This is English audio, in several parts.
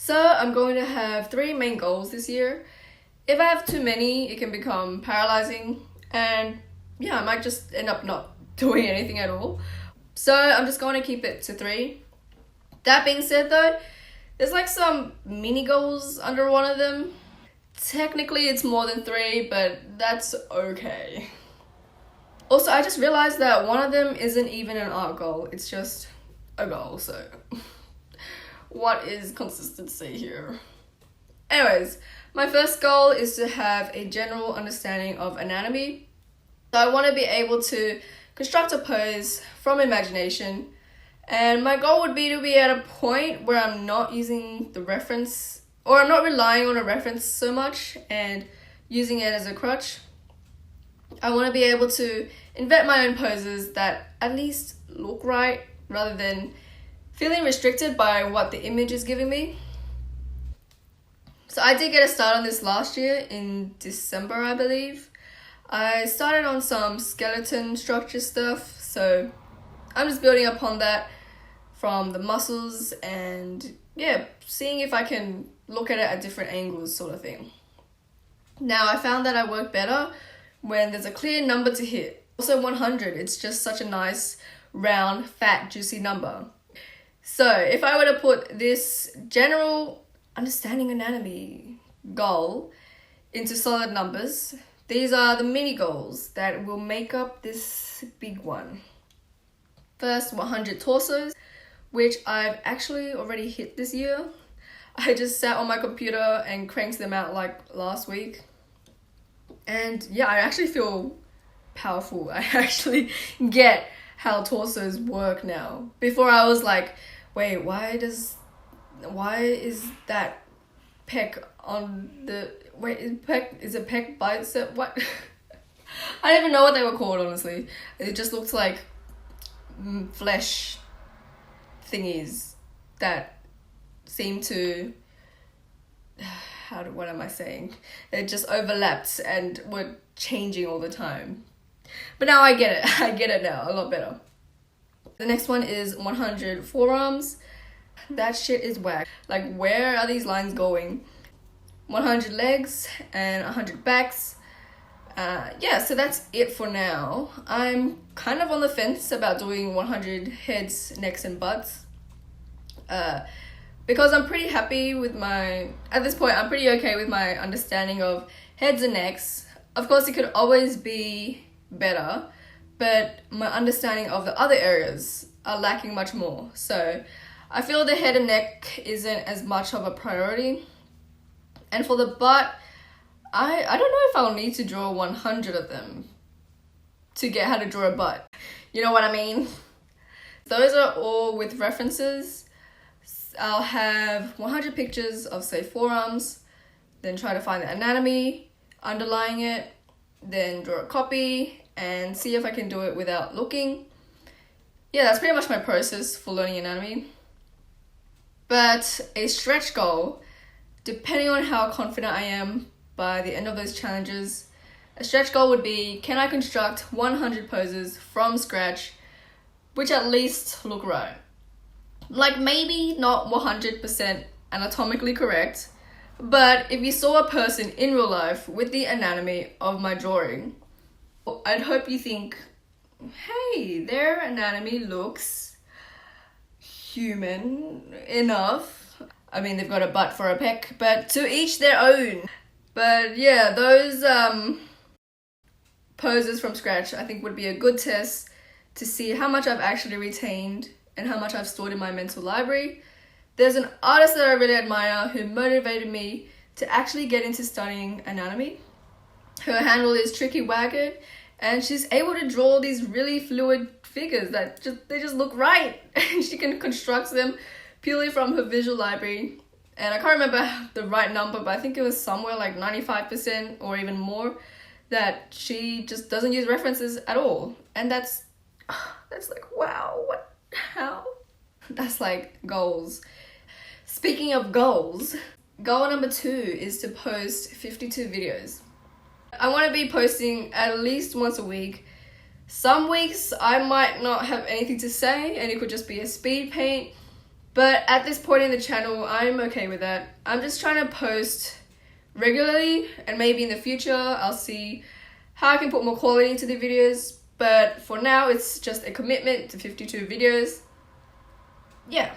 So I'm going to have 3 main goals this year. If I have too many, it can become paralyzing, and yeah, I might just end up not doing anything at all. So I'm just going to keep it to 3. That being said though, there's like some mini goals under one of them. Technically it's more than 3, but that's okay. Also, I just realized that one of them isn't even an art goal, it's just a goal, so what is consistency here? Anyways, my first goal is to have a general understanding of anatomy. So I want to be able to construct a pose from imagination, and my goal would be to be at a point where I'm not using the reference, or I'm not relying on a reference so much and using it as a crutch. I want to be able to invent my own poses that at least look right, rather than feeling restricted by what the image is giving me. So I did get a start on this last year in December, I believe. I started on some skeleton structure stuff, so I'm just building upon that from the muscles and yeah, seeing if I can look at it at different angles sort of thing. Now I found that I work better when there's a clear number to hit. Also 100, it's just such a nice, round, fat, juicy number. So if I were to put this general understanding anatomy goal into solid numbers, these are the mini goals that will make up this big one. First, 100 torsos, which I've actually already hit this year. I just sat on my computer and cranked them out like last week. And yeah, I actually feel powerful. I actually get how torsos work now. Before I was like, wait, why is that pec on the, wait, is it pec bicep? What? I don't even know what they were called, honestly. It just looks like flesh thingies that seem to, what am I saying? It just overlapped and were changing all the time. But now I get it. I get it now a lot better. The next one is 100 forearms. That shit is whack. Like, where are these lines going? 100 legs and 100 backs. Yeah, so that's it for now. I'm kind of on the fence about doing 100 heads, necks, and butts. Because I'm pretty happy with at this point, I'm pretty okay with my understanding of heads and necks. Of course, it could always be better, but my understanding of the other areas are lacking much more. So I feel the head and neck isn't as much of a priority. And for the butt, I don't know if I'll need to draw 100 of them to get how to draw a butt. You know what I mean? Those are all with references. I'll have 100 pictures of, say, forearms, then try to find the anatomy, underlying it, then draw a copy, and see if I can do it without looking. Yeah, that's pretty much my process for learning anatomy. But a stretch goal, depending on how confident I am by the end of those challenges, a stretch goal would be, can I construct 100 poses from scratch, which at least look right? Like, maybe not 100% anatomically correct, but if you saw a person in real life with the anatomy of my drawing, I'd hope you think, hey, their anatomy looks human enough. I mean, they've got a butt for a pec, but to each their own. But yeah, those poses from scratch I think would be a good test to see how much I've actually retained and how much I've stored in my mental library. There's an artist that I really admire who motivated me to actually get into studying anatomy. Her handle is Tricky Wagon, and she's able to draw these really fluid figures that they just look right. She can construct them purely from her visual library. And I can't remember the right number, but I think it was somewhere like 95% or even more that she just doesn't use references at all. And that's like, wow, what? How? That's like goals. Speaking of goals, goal number 2 is to post 52 videos. I want to be posting at least once a week. Some weeks I might not have anything to say and it could just be a speed paint, But at this point in the channel, I'm okay with that. I'm just trying to post regularly, and maybe in the future I'll see how I can put more quality into the videos. But for now, it's just a commitment to 52 videos. Yeah.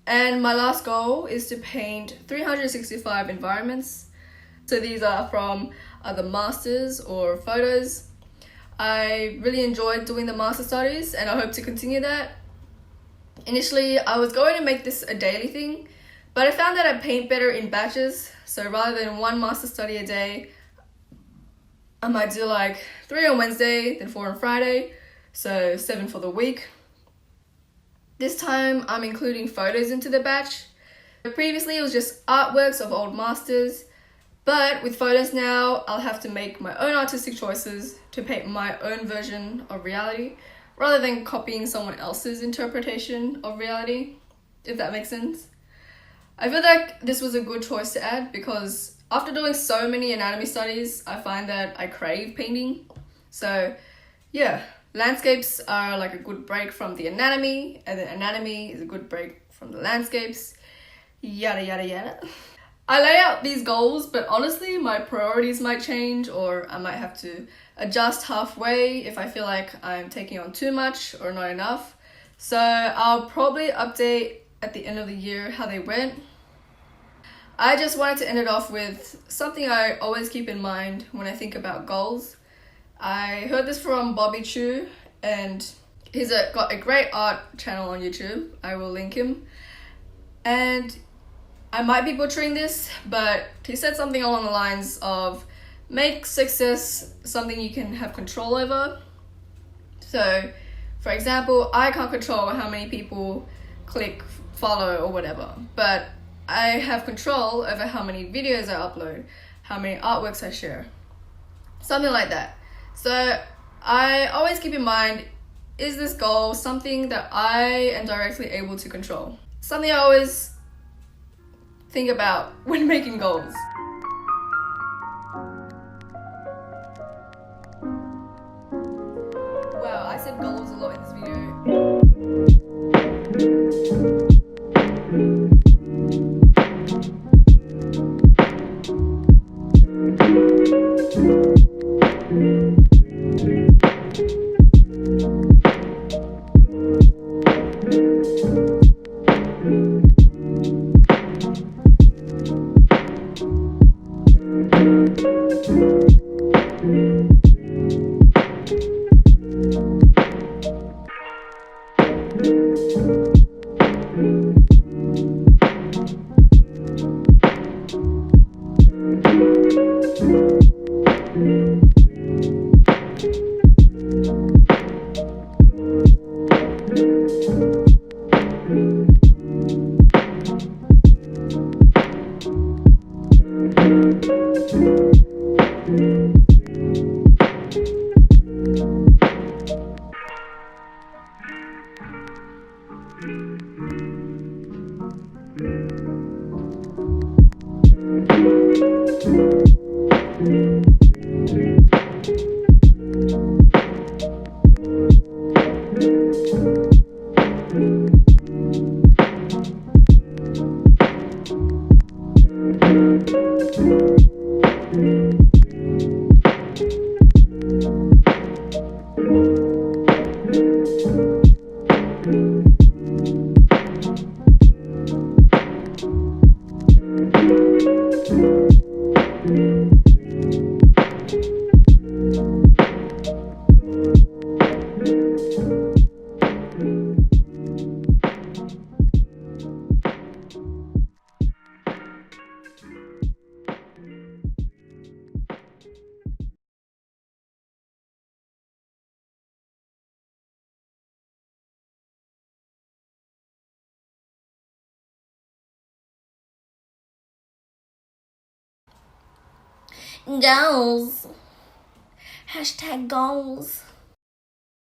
And my last goal is to paint 365 environments. So these are from other masters or photos. I really enjoyed doing the master studies and I hope to continue that. Initially, I was going to make this a daily thing, but I found that I paint better in batches. So rather than one master study a day, I might do like 3 on Wednesday, then 4 on Friday, so 7 for the week. This time I'm including photos into the batch. Previously it was just artworks of old masters, but with photos now I'll have to make my own artistic choices to paint my own version of reality rather than copying someone else's interpretation of reality, if that makes sense. I feel like this was a good choice to add because after doing so many anatomy studies, I find that I crave painting. So yeah, landscapes are like a good break from the anatomy, and the anatomy is a good break from the landscapes, yada yada yada. I lay out these goals, but honestly my priorities might change, or I might have to adjust halfway if I feel like I'm taking on too much or not enough. So I'll probably update at the end of the year how they went. I just wanted to end it off with something I always keep in mind when I think about goals. I heard this from Chiu, and he's got a great art channel on YouTube. I will link him. And I might be butchering this, but he said something along the lines of make success something you can have control over. So, for example, I can't control how many people click follow or whatever, but I have control over how many videos I upload, how many artworks I share, something like that. So I always keep in mind, is this goal something that I am directly able to control? Something I always think about when making goals. Wow, I said goals a lot in this video. Goals. Hashtag goals.